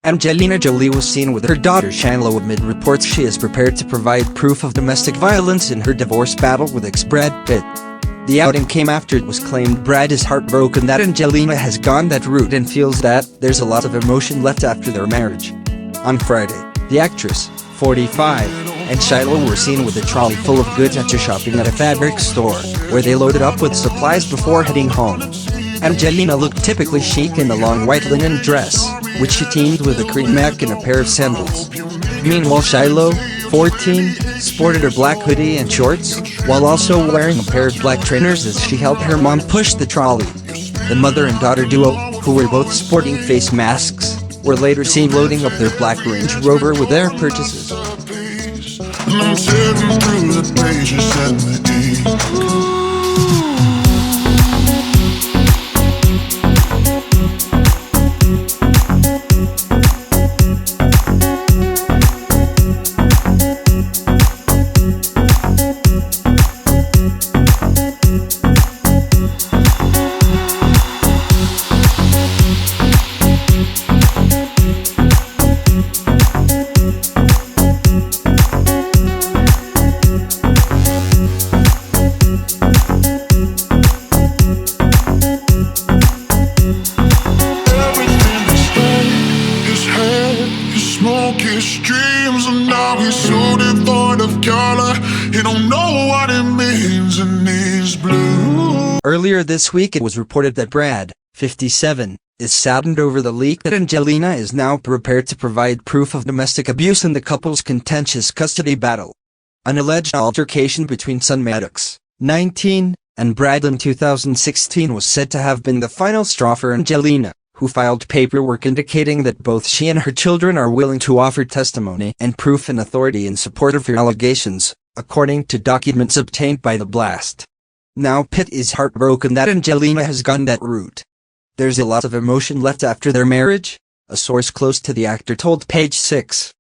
Angelina Jolie was seen with her daughter Shiloh amid reports she is prepared to provide proof of domestic violence in her divorce battle with ex-Brad Pitt. The outing came after it was claimed Brad is heartbroken that Angelina has gone that route and feels that there's a lot of emotion left after their marriage. On Friday, the actress, 45, and Shiloh were seen with a trolley full of goods after shopping at a fabric store, where they loaded up with supplies before heading home. Angelina looked typically chic in a long white linen dress, which she teamed with a cream neck and a pair of sandals. Meanwhile Shiloh, 14, sported her black hoodie and shorts, while also wearing a pair of black trainers as she helped her mom push the trolley. The mother and daughter duo, who were both sporting face masks, were later seen loading up their black Range Rover with their purchases. His dreams and now he's so devoid of color. He don't know what it means and he's blue. Earlier this week it was reported that Brad, 57, is saddened over the leak that Angelina is now prepared to provide proof of domestic abuse in the couple's contentious custody battle. An alleged altercation between son Maddox, 19, and Brad in 2016 was said to have been the final straw for Angelina, who filed paperwork indicating that both she and her children are willing to offer testimony and proof and authority in support of her allegations, according to documents obtained by The Blast. Now Pitt is heartbroken that Angelina has gone that route. There's a lot of emotion left after their marriage, a source close to the actor told Page 6.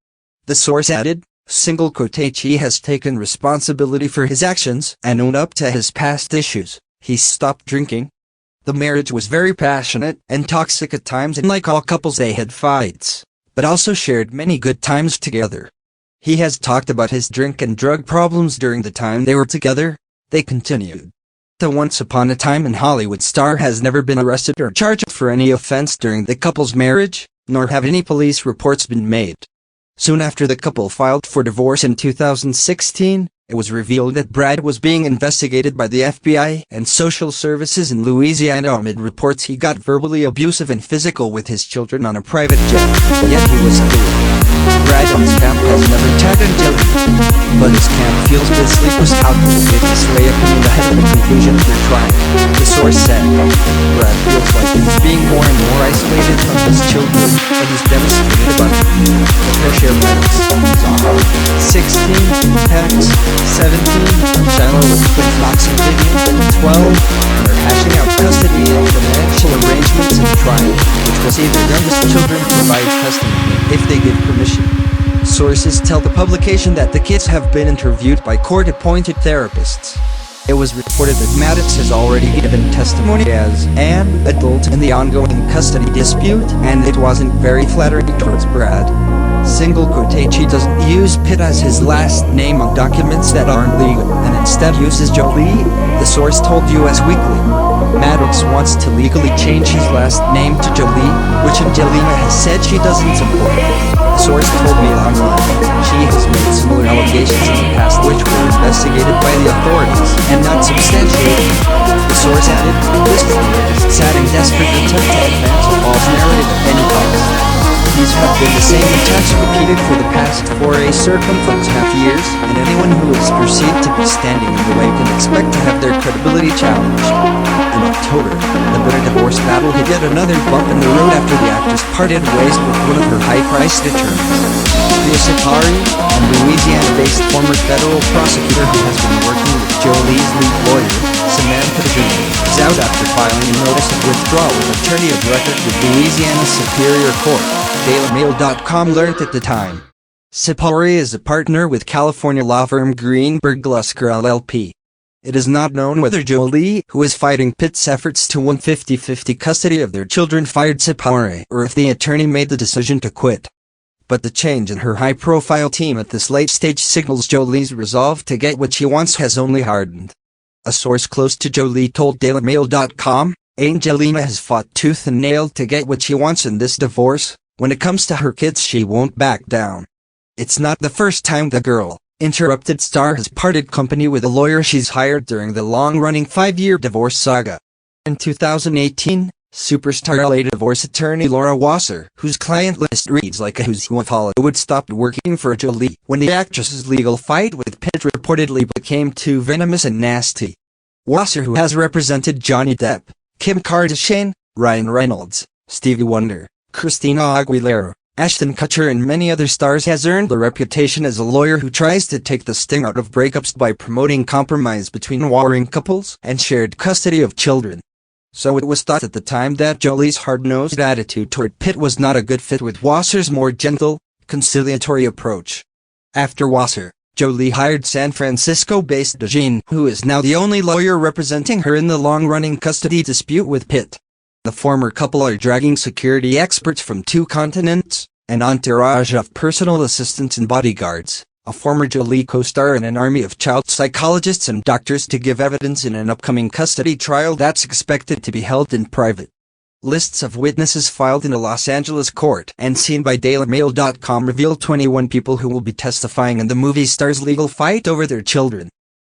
The source added, "He has taken responsibility for his actions and owned up to his past issues. He stopped drinking. The marriage was very passionate and toxic at times, and like all couples they had fights, but also shared many good times together. He has talked about his drink and drug problems during the time they were together," they continued. The once upon a time in Hollywood star has never been arrested or charged for any offense during the couple's marriage, nor have any police reports been made. Soon after the couple filed for divorce in 2016, it was revealed that Brad was being investigated by the FBI and social services in Louisiana amid reports he got verbally abusive and physical with his children on a private jet, yet he was clear. Brad and his camp has never tagged Angelina, but his camp feels this leak was calculated to sway opinion ahead of the conclusion of their trial. The source said, "Brad feels like he's being more and more isolated from his children, and he's devastated about it." The pair share Maddox, 16, Pax, 17, Shiloh with twin Fox and Vivian, 12, and they're hashing out custody and financial arrangements in the trial, which will see their youngest children provide testimony if they give permission. Sources tell the publication that the kids have been interviewed by court-appointed therapists. It was reported that Maddox has already given testimony as an adult in the ongoing custody dispute, and it wasn't very flattering towards Brad. He doesn't use Pitt as his last name on documents that aren't legal, and instead uses Jolie, the source told US Weekly. Maddox wants to legally change his last name to Jolie, which Angelina has said she doesn't support. The source told me online she has made similar allegations in the past which were investigated by the authorities and not substantiated. The source added, "This is the sad and desperate attempt to advance a false narrative at any cost. These have been the same attacks repeated for the past 4 circumference half years, and anyone who is perceived to be standing in the way can expect to have their credibility challenged." In October, the bitter divorce battle hit yet another bump in the road after the actress parted ways with one of her high-priced attorneys. The Safari, a Louisiana-based former federal prosecutor who has been working with Jolie's lead lawyer, Samantha Jr., is out after filing a notice of withdrawal with attorney of record with Louisiana Superior Court, DailyMail.com learned at the time. Safari is a partner with California law firm Greenberg Glusker LLP. It is not known whether Jolie, who is fighting Pitt's efforts to win 50-50 custody of their children, fired Sipare, or if the attorney made the decision to quit. But the change in her high-profile team at this late stage signals Jolie's resolve to get what she wants has only hardened. A source close to Jolie told DailyMail.com, Angelina has fought tooth and nail to get what she wants in this divorce. When it comes to her kids, she won't back down. It's not the first time the girl, interrupted star, has parted company with a lawyer she's hired during the long-running 5-year divorce saga. In 2018, superstar LA divorce attorney Laura Wasser, whose client list reads like a who's who of Hollywood, stopped working for Jolie when the actress's legal fight with Pitt reportedly became too venomous and nasty. Wasser, who has represented Johnny Depp, Kim Kardashian, Ryan Reynolds, Stevie Wonder, Christina Aguilera, Ashton Kutcher and many other stars, has earned a reputation as a lawyer who tries to take the sting out of breakups by promoting compromise between warring couples and shared custody of children. So it was thought at the time that Jolie's hard-nosed attitude toward Pitt was not a good fit with Wasser's more gentle, conciliatory approach. After Wasser, Jolie hired San Francisco-based Dejane, who is now the only lawyer representing her in the long-running custody dispute with Pitt. The former couple are dragging security experts from 2 continents, an entourage of personal assistants and bodyguards, a former Jolie co-star, and an army of child psychologists and doctors to give evidence in an upcoming custody trial that's expected to be held in private. Lists of witnesses filed in a Los Angeles court and seen by DailyMail.com reveal 21 people who will be testifying in the movie star's legal fight over their children.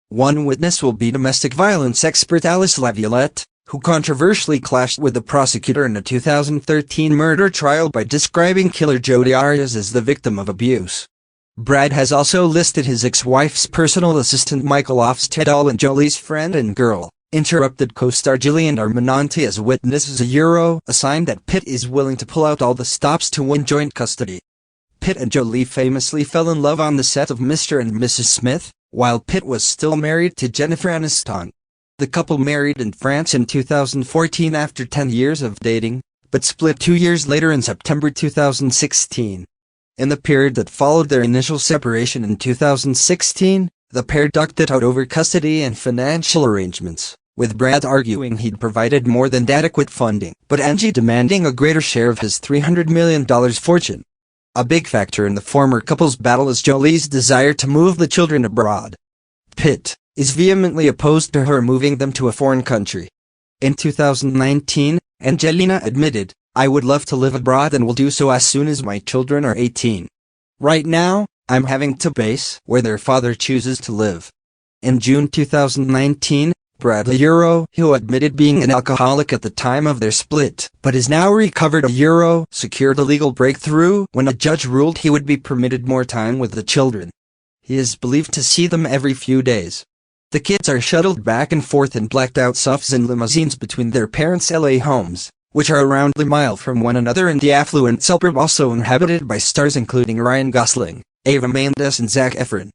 One witness will be domestic violence expert Alice Laviolette, who controversially clashed with the prosecutor in a 2013 murder trial by describing killer Jodi Arias as the victim of abuse. Brad has also listed his ex-wife's personal assistant Michael Ofstedal and Jolie's friend and girl, interrupted co-star Gillian Armananti as witnesses, a sign that Pitt is willing to pull out all the stops to win joint custody. Pitt and Jolie famously fell in love on the set of Mr. and Mrs. Smith, while Pitt was still married to Jennifer Aniston. The couple married in France in 2014 after 10 years of dating, but split 2 years later in September 2016. In the period that followed their initial separation in 2016, the pair ducked it out over custody and financial arrangements, with Brad arguing he'd provided more than adequate funding, but Angie demanding a greater share of his $300 million fortune. A big factor in the former couple's battle is Jolie's desire to move the children abroad. Pitt is vehemently opposed to her moving them to a foreign country. In 2019, Angelina admitted, "I would love to live abroad and will do so as soon as my children are 18. Right now, I'm having to base where their father chooses to live." In June 2019, Brad, who admitted being an alcoholic at the time of their split, but is now recovered, secured a legal breakthrough when a judge ruled he would be permitted more time with the children. He is believed to see them every few days. The kids are shuttled back and forth in blacked-out SUVs and limousines between their parents' LA homes, which are around a mile from one another in the affluent suburb also inhabited by stars including Ryan Gosling, Eva Mendes and Zac Efron.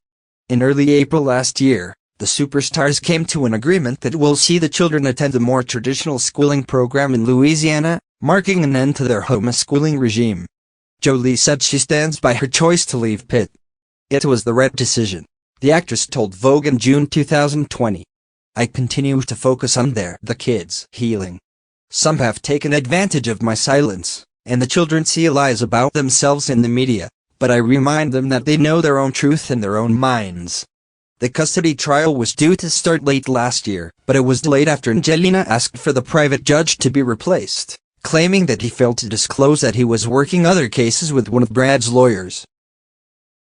In early April last year, the superstars came to an agreement that will see the children attend a more traditional schooling program in Louisiana, marking an end to their homeschooling regime. Jolie said she stands by her choice to leave Pitt. "It was the right decision," the actress told Vogue in June 2020. "I continue to focus on the kids' healing. Some have taken advantage of my silence, and the children see lies about themselves in the media, but I remind them that they know their own truth in their own minds." The custody trial was due to start late last year, but it was delayed after Angelina asked for the private judge to be replaced, claiming that he failed to disclose that he was working other cases with one of Brad's lawyers.